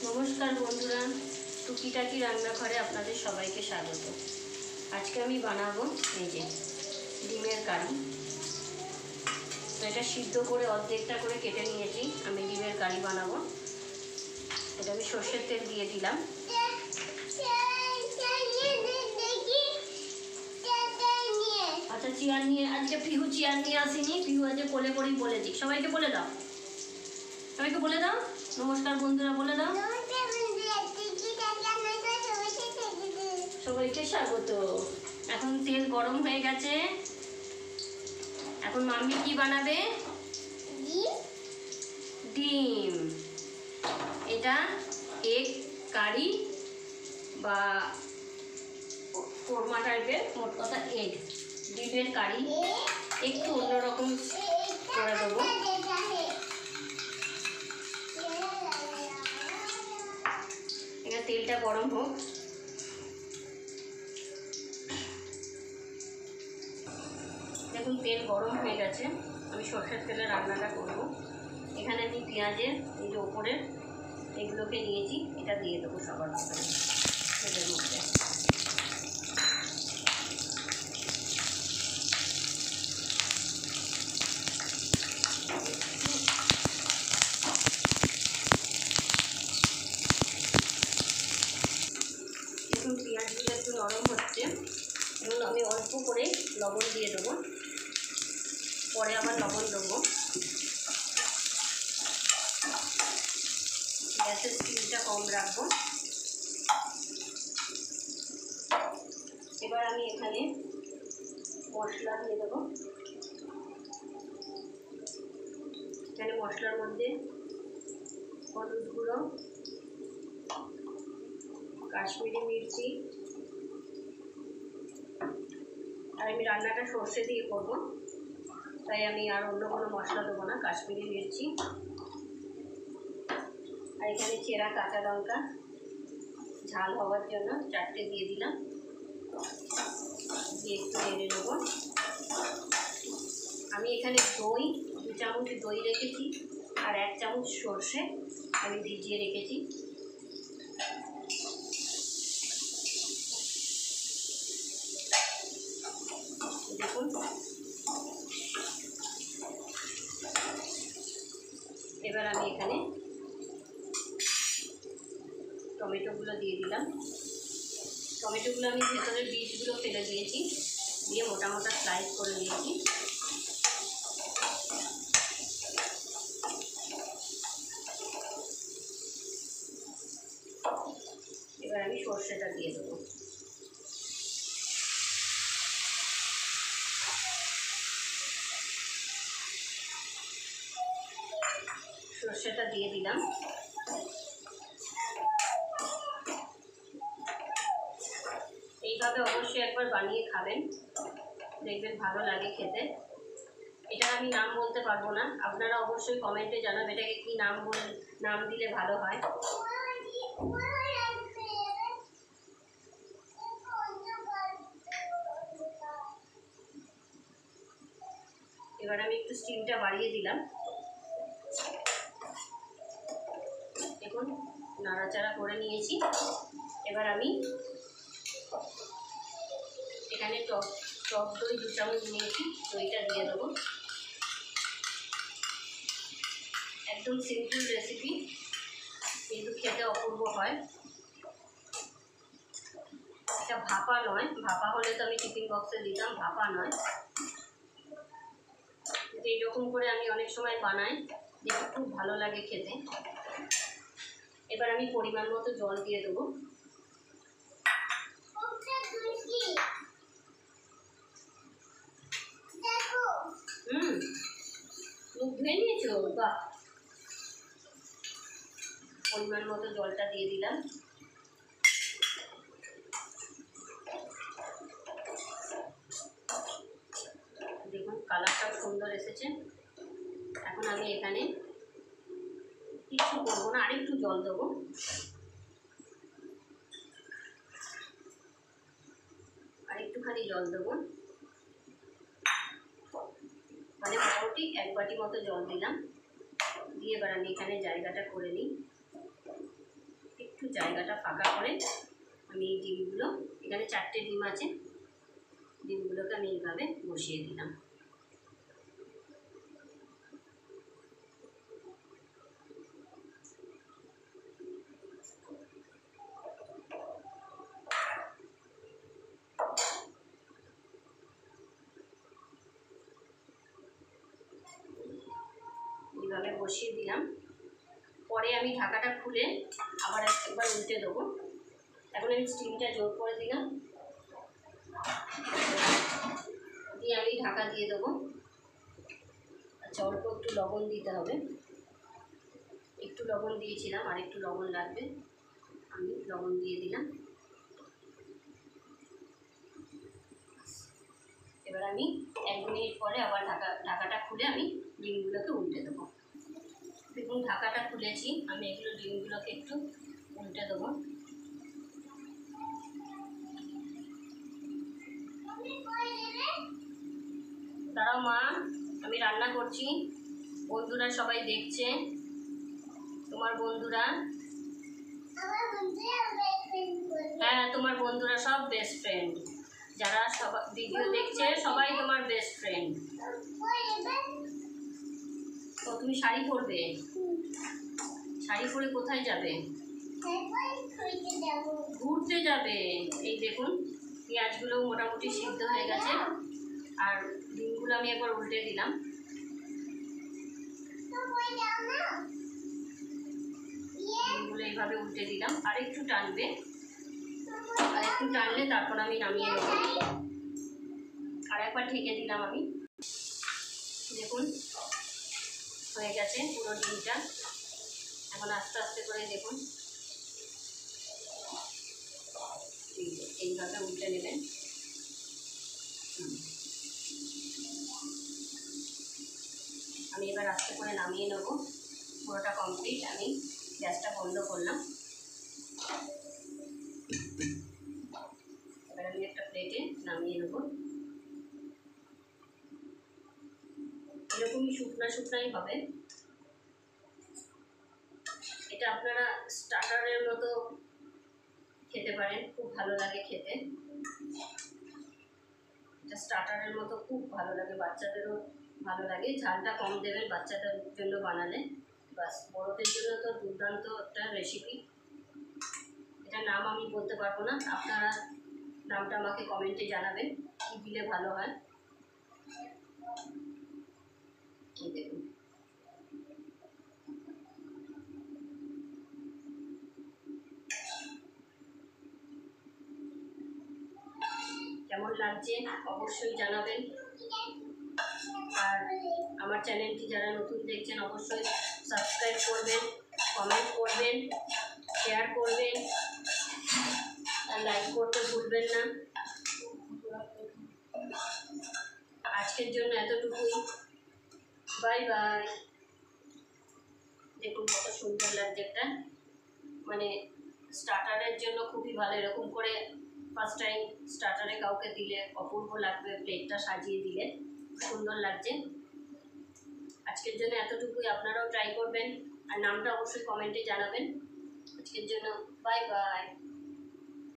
নমস্কার বন্ধুরা, টুকিটাকি রান্নাঘরে আপনাদের সবাইকে স্বাগত। আজকে আমি বানাবো এই যে ডিমের কারি। তো এটা সিদ্ধ করে অর্ধেকটা করে কেটে নিয়েছি, আমি ডিমের কারি বানাবো। এটা আমি সর্ষের তেল দিয়ে দিলাম। আচ্ছা, চেয়ার নিয়ে আজকে পিহু চেয়ার নিয়ে আসিনি, পিহু আজকে কোলে করেই বলে দিই। সবাইকে বলে দাও, সবাইকে বলে দাও, নমস্কার বন্ধুরা বলে দাও। সবাইকে স্বাগত। এখন তেল গরম হয়ে গেছে, এখন মাম্মি কি বানাবে? ডিম। এটা এগ কারি বা কোরমা টাইপের, মোট কথা এগ ডিমের কারি। একটু অন্যরকম করে দেবো। এখানে তেলটা গরম হোক। দেখুন তেল গরম হয়ে গেছে, আমি সর্ষের তেলে রান্নাটা করব। এখানে আমি পেঁয়াজের এই যে ওপরের এগুলোকে নিয়েছি, এটা দিয়ে দেবো সবার মধ্যে তেলের মধ্যে। দেখুন পেঁয়াজগুলো একটু নরম হচ্ছে এবং আমি অল্প করে লবণ দিয়ে দেবো, পরে আবার লবণ দেবো। গ্যাসের স্টিমটা কম রাখবো। এবার আমি এখানে মশলা দিয়ে দেবো। এখানে মশলার মধ্যে হলুদ গুঁড়ো, কাশ্মীরি মির্চি, আর আমি রান্নাটা সর্ষে দিয়ে করব, তাই আমি আর অন্য কোনো মশলা দেবো না। কাশ্মীরি মির্চি আর এখানে চেরা কাঁচা লঙ্কা ঝাল হওয়ার জন্য 4টে দিয়ে দিলাম, দিয়ে একটু নেড়ে নেব। আমি এখানে দই 2 চামচ দই রেখেছি আর 1 চামচ সর্ষে আমি ভিজিয়ে রেখেছি। দেখুন এবার আমি এখানে টমেটোগুলো দিয়ে দিলাম। টমেটোগুলো আমি ভেতরের বীজগুলো ফেলে দিয়েছি, দিয়ে মোটা মোটা স্লাইস করে নিয়েছি। এবার আমি সর্ষেটা দিয়ে দেবো। সর্ষেটা দিয়ে দিলাম। এইভাবে অবশ্যই একবার বানিয়ে খাবেন, দেখবেন ভালো লাগে খেতে। এটা আমি নাম বলতে পারবো না, আপনারা অবশ্যই কমেন্টে জানাবেন এটাকে কি নাম দিলে ভালো হয়। এবার আমি একটু স্টিমটা বাড়িয়ে দিলাম। দেখুন নাড়াচাড়া করে নিয়েছি। এবার আমি এখানে টক দই 2 চামচ নিয়েছি, দইটা দিয়ে দেবো। একদম সিম্পল রেসিপি, কিন্তু খেতে অপূর্ব হয়। এটা ভাপা নয়, ভাপা হলে তো আমি টিফিন বক্সে দিতাম, ভাপা নয়। কিন্তু এইরকম করে আমি অনেক সময় বানাই, দেখে খুব ভালো লাগে খেতে। এবার আমি পরিমাণ মতো জল দিয়ে দেবো। মুখ ধুয়ে নিয়েছো? বাহ, পরিমাণ মতো জলটা দিয়ে দিলাম। দেখুন কালারটা সুন্দর এসেছে। এখন আমি এখানে কিছু করবো না, আরেকটু জল দেবো। আরেকটুখানি জল দেবো, মানে মোটামুটি 1 বাটি মতো জল দিলাম। দিয়ে এবার আমি এখানে জায়গাটা করে নিই। জায়গাটা ফাঁকা করে আমি এই ডিমগুলো, এখানে 4টে ডিম আছে, ডিমগুলোকে আমি এইভাবে বসিয়ে দিলাম। এইভাবে বসিয়ে দিলাম। পরে আমি ঢাকাটা খুলে আবার একবার উল্টে দেবো। এখন আমি স্টিমটা জোর করে দিলাম, দিয়ে আমি ঢাকা দিয়ে দেবো। আচ্ছা, অল্প একটু লবণ দিতে হবে, একটু লবণ দিয়েছিলাম, আর একটু লবণ লাগবে, আমি লবণ দিয়ে দিলাম। এবার আমি 1 মিনিট পরে আবার ঢাকাটা খুলে আমি ডিমগুলোকে উল্টে দেবো। দেখুন ঢাকাটা খুলেছি, আমি এগুলো ডিমগুলোকে একটু উল্টে দেবো। দাঁড়াও মা, আমি রান্না করছি, বন্ধুরা সবাই দেখছে, তোমার বন্ধুরা, হ্যাঁ তোমার বন্ধুরা সব বেস্ট ফ্রেন্ড, যারা সবাই ভিডিও দেখছে সবাই তোমার বেস্ট ফ্রেন্ড। তো তুমি শাড়ি পরবে? শাড়ি পরে কোথায় যাবে? ঘুরতে যাবে। এই দেখুন পেঁয়াজগুলো মোটামুটি সিদ্ধ হয়ে গেছে, আর ডিমগুলো আমি একবার উল্টে দিলাম। ডিমগুলো এইভাবে উল্টে দিলাম, আর একটু টানবে, আর একটু টানলে তারপর আমি নামিয়ে নেব। আর একবার ঢেকে দিলাম আমি। দেখুন হয়ে গেছে পুরো ডিমটা। এখন আস্তে আস্তে করে দেখুন এইভাবে উল্টে নেবেন। আমি এবার আস্তে করে নামিয়ে নেব। পুরোটা কমপ্লিট, আমি গ্যাসটা বন্ধ করলাম। এবার আমি একটা প্লেটে নামিয়ে নেব। এরকমই শুকনা শুকনাই হবে। এটা আপনারা স্টার্টারের মতো খেতে পারেন, খুব ভালো লাগে খেতে। এটা স্টার্টারের মতো খুব ভালো লাগে, বাচ্চাদেরও ভালো লাগে। ঝালটা কম দেবেন বাচ্চাদের জন্য বানালে, বাস। বড়দের জন্য তো দুর্দান্ত একটা রেসিপি। এটার নাম আমি বলতে পারবো না, আপনারা নামটা আমাকে কমেন্টে জানাবেন কী দিলে ভালো হয়। এই দেখুন কেমন লাগছে অবশ্যই জানাবেন। আর আমার চ্যানেলটি যারা নতুন দেখছেন অবশ্যই সাবস্ক্রাইব করবেন, কমেন্ট করবেন, শেয়ার করবেন, আর লাইক করতে ভুলবেন না। আজকের জন্য এতটুকুই, বাই বাই। দেখুন কত সুন্দর লাগছে একটা, মানে স্টার্টারের জন্য খুবই ভালো। এরকম করে ফার্স্ট টাইম স্টার্টারে কাউকে দিলে অপূর্ব লাগবে, প্লেটটা সাজিয়ে দিলে সুন্দর লাগছে। আজকের জন্য এতটুকুই, আপনারাও ট্রাই করবেন, আর নামটা অবশ্যই কমেন্টে জানাবেন। আজকের জন্য বাই বাই।